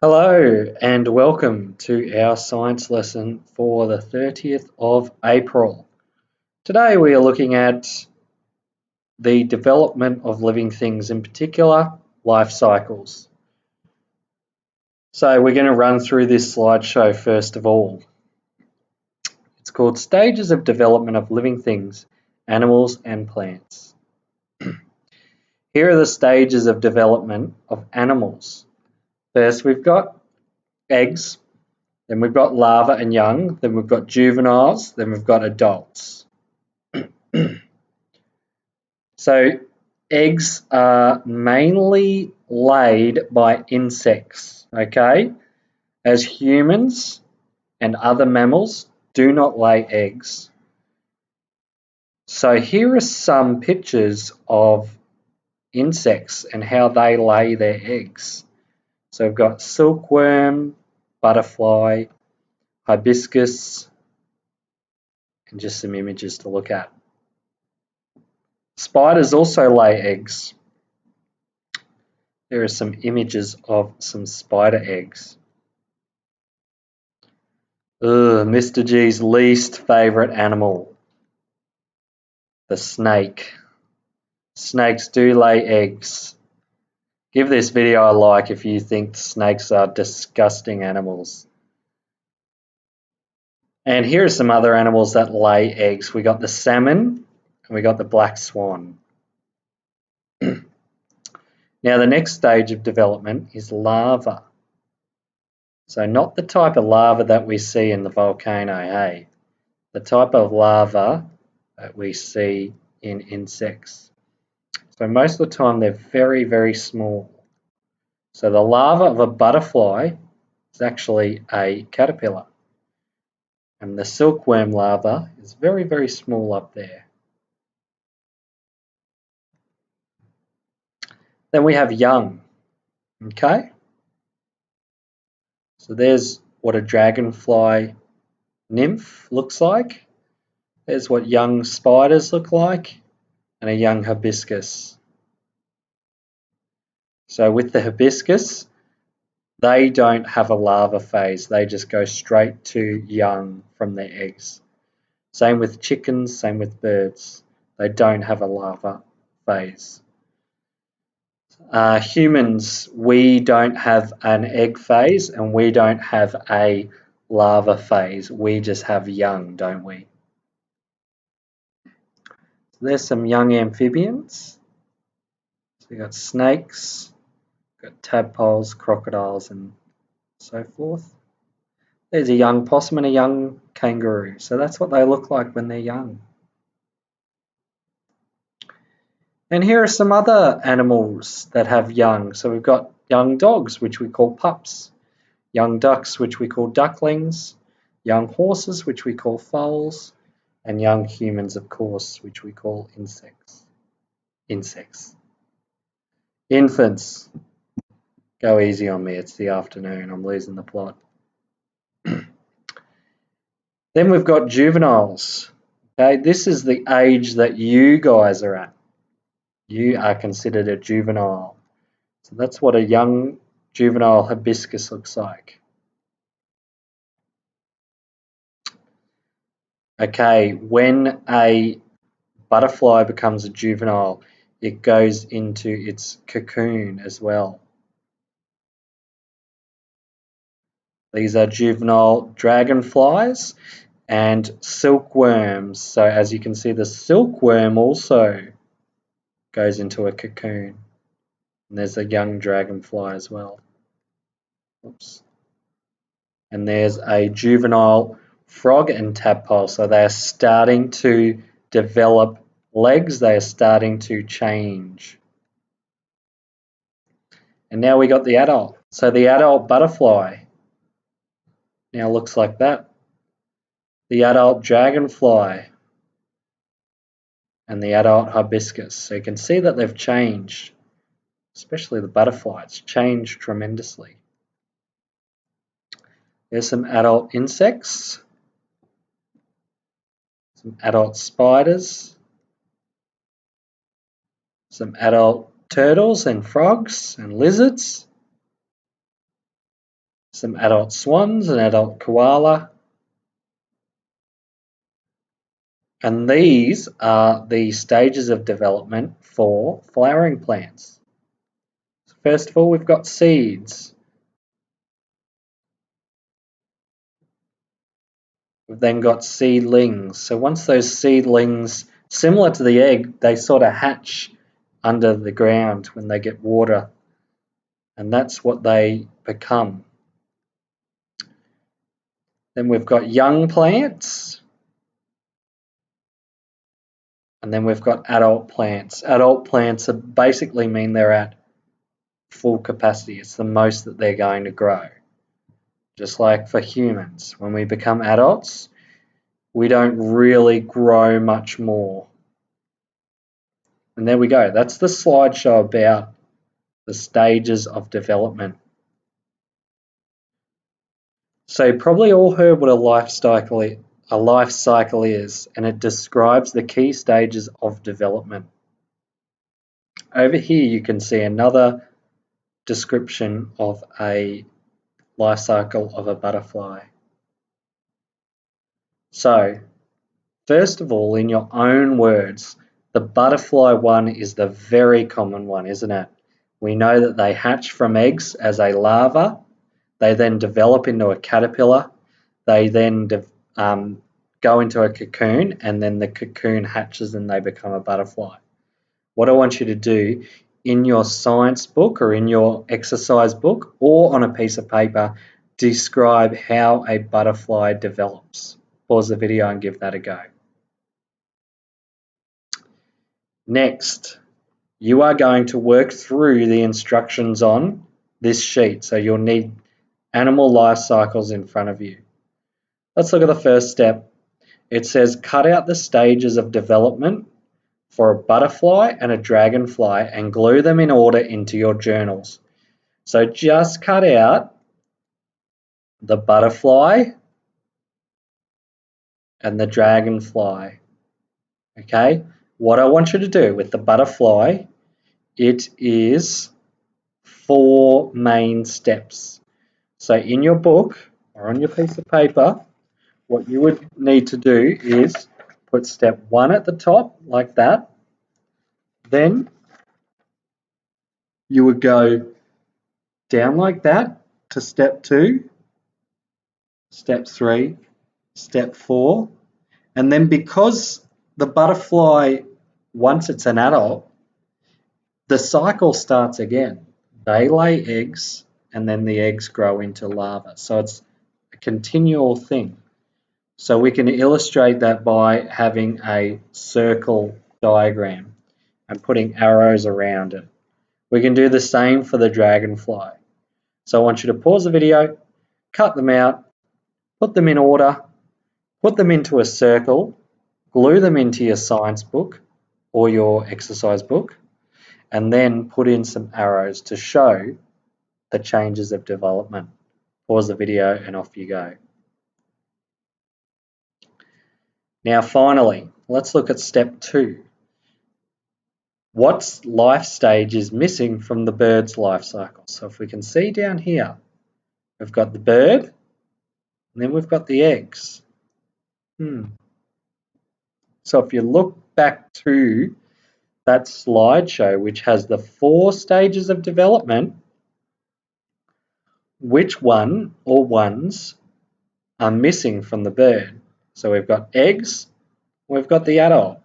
Hello and welcome to our science lesson for the 30th of April. Today we are looking at the development of living things, in particular life cycles. So we're going to run through this slideshow first of all. It's called Stages of Development of Living Things, Animals and Plants. Here are the stages of development of animals. First we've got eggs. Then we've got larvae and young, then we've got juveniles, then we've got adults. So eggs are mainly laid by insects, okay? As humans and other mammals do not lay eggs. So here are some pictures of insects and how they lay their eggs. So we've got silkworm, butterfly, hibiscus, and just some images to look at. Spiders also lay eggs. There are some images of some spider eggs. Mr. G's least favourite animal, the snake. Snakes do lay eggs. Give this video a like if you think snakes are disgusting animals. And here are some other animals that lay eggs. We got the salmon and we got the black swan. Now the next stage of development is larva. So not the type of larva that we see in the volcano, hey? The type of larva that we see in insects. So most of the time they're very, very small. So the larva of a butterfly is actually a caterpillar. And the silkworm larva is very, very small up there. Then we have young, okay? So there's what a dragonfly nymph looks like. There's what young spiders look like, and a young hibiscus. So with the hibiscus, they don't have a larva phase. They just go straight to young from their eggs. Same with chickens, same with birds. They don't have a larva phase. Humans, we don't have an egg phase and we don't have a larva phase. We just have young, don't we? So there's some young amphibians. So we've got snakes, got tadpoles, crocodiles, and so forth. There's a young possum and a young kangaroo. So that's what they look like when they're young. And here are some other animals that have young. So we've got young dogs, which we call pups, young ducks, which we call ducklings, young horses, which we call foals, and young humans, of course, which we call insects. Infants. Go easy on me, it's the afternoon, I'm losing the plot. Then we've got juveniles. Okay, this is the age that you guys are at. You are considered a juvenile. So that's what a young juvenile hibiscus looks like. Okay, when a butterfly becomes a juvenile, it goes into its cocoon as well. These are juvenile dragonflies and silkworms. So as you can see, the silkworm also goes into a cocoon. And there's a young dragonfly as well. Oops. And there's a juvenile frog and tadpole. So they're starting to develop legs. They are starting to change. And now we got the adult. So the adult butterfly now looks like that. The adult dragonfly and the adult hibiscus. So you can see that they've changed, especially the butterfly. It's changed tremendously. There's some adult insects, some adult spiders, some adult turtles and frogs and lizards. some adult swans, an adult koala. And these are the stages of development for flowering plants. First of all, we've got seeds. We've then got seedlings. So once those seedlings, similar to the egg, they sort of hatch under the ground when they get water. And that's what they become. Then we've got young plants. And then we've got adult plants. Adult plants basically mean they're at full capacity. It's the most that they're going to grow. Just like for humans, when we become adults, we don't really grow much more. And there we go. That's the slideshow about the stages of development. So you probably all heard what a life cycle is, and it describes the key stages of development. Over here you can see another description of a life cycle of a butterfly. So, first of all, in your own words, the butterfly one is the very common one, isn't it? We know that they hatch from eggs as a larva. They then develop into a caterpillar. They then go into a cocoon, and then the cocoon hatches and they become a butterfly. What I want you to do in your science book or in your exercise book or on a piece of paper, describe how a butterfly develops. Pause the video and give that a go. Next, you are going to work through the instructions on this sheet. So you'll need animal life cycles in front of you. Let's look at the first step. It says cut out the stages of development for a butterfly and a dragonfly and glue them in order into your journals. So just cut out the butterfly and the dragonfly. Okay, what I want you to do with the butterfly, it is 4 main steps. So in your book or on your piece of paper, what you would need to do is put step 1 at the top like that. Then you would go down like that to step 2, step 3, step 4. And then because the butterfly, once it's an adult, the cycle starts again. They lay eggs and then the eggs grow into larvae. So it's a continual thing. So we can illustrate that by having a circle diagram and putting arrows around it. We can do the same for the dragonfly. So I want you to pause the video, cut them out, put them in order, put them into a circle, glue them into your science book or your exercise book, and then put in some arrows to show the changes of development. Pause the video and off you go. Now finally, let's look at step 2. What life stage is missing from the bird's life cycle? So if we can see down here, we've got the bird, and then we've got the eggs. So if you look back to that slideshow, which has the 4 stages of development, which one or ones are missing from the bird? So we've got eggs, we've got the adult.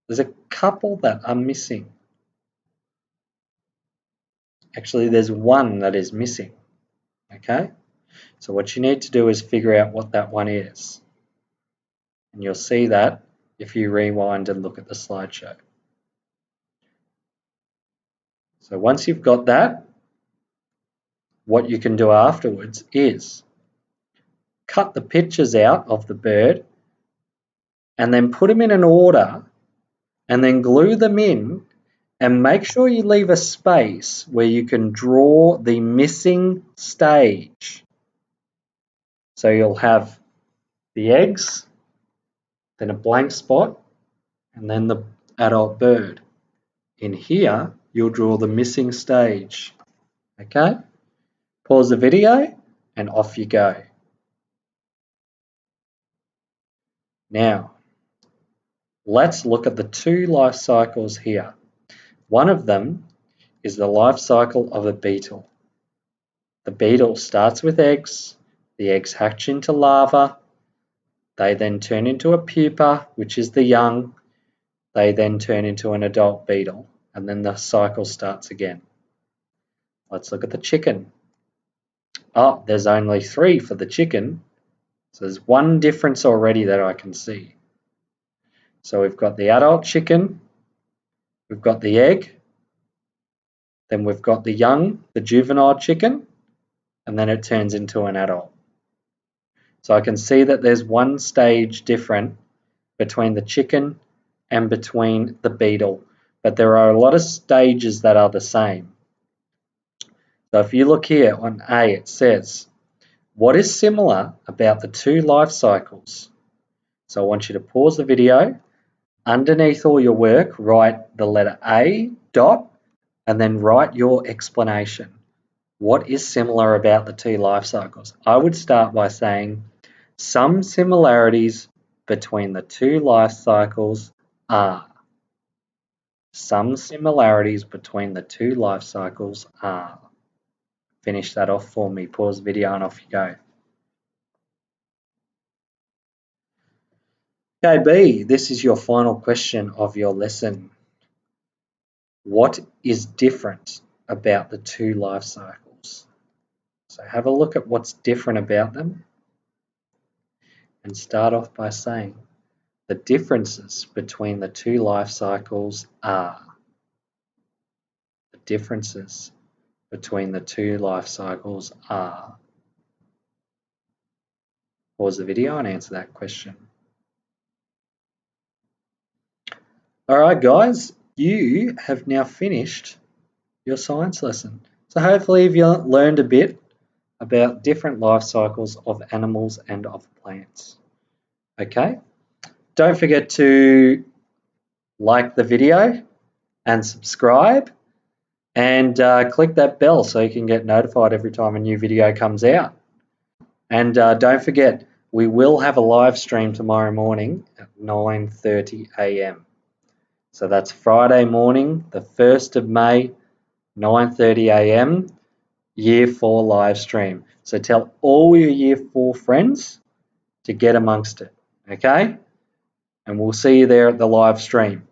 There's a couple that are missing. Actually, there's one that is missing. Okay? So what you need to do is figure out what that one is. And you'll see that if you rewind and look at the slideshow. So once you've got that, what you can do afterwards is cut the pictures out of the bird and then put them in an order and then glue them in, and make sure you leave a space where you can draw the missing stage. So you'll have the eggs, then a blank spot, and then the adult bird. In here, you'll draw the missing stage. Okay? Pause the video and off you go. Now, let's look at the two life cycles here. One of them is the life cycle of a beetle. The beetle starts with eggs, the eggs hatch into larvae, they then turn into a pupa, which is the young, they then turn into an adult beetle, and then the cycle starts again. Let's look at the chicken. Oh, there's only 3 for the chicken, so there's one difference already that I can see. So we've got the adult chicken, we've got the egg, then we've got the young, the juvenile chicken, and then it turns into an adult. So I can see that there's one stage different between the chicken and between the beetle, but there are a lot of stages that are the same. So if you look here on A, it says, what is similar about the two life cycles? So I want you to pause the video. Underneath all your work, write the letter A, dot, and then write your explanation. What is similar about the two life cycles? I would start by saying some similarities between the two life cycles are. Some similarities between the two life cycles are. Finish that off for me. Pause the video and off you go. Okay, B, this is your final question of your lesson. What is different about the two life cycles? So have a look at what's different about them and start off by saying the differences between the two life cycles are. The differences between the two life cycles are. Pause the video and answer that question. Alright guys, you have now finished your science lesson. So hopefully you've learned a bit about different life cycles of animals and of plants. Okay, don't forget to like the video and subscribe and click that bell so you can get notified every time a new video comes out. And don't forget, we will have a live stream tomorrow morning at 9:30 a.m. So that's Friday morning, the 1st of May, 9:30 a.m, Year 4 live stream. So tell all your Year 4 friends to get amongst it, okay? And we'll see you there at the live stream.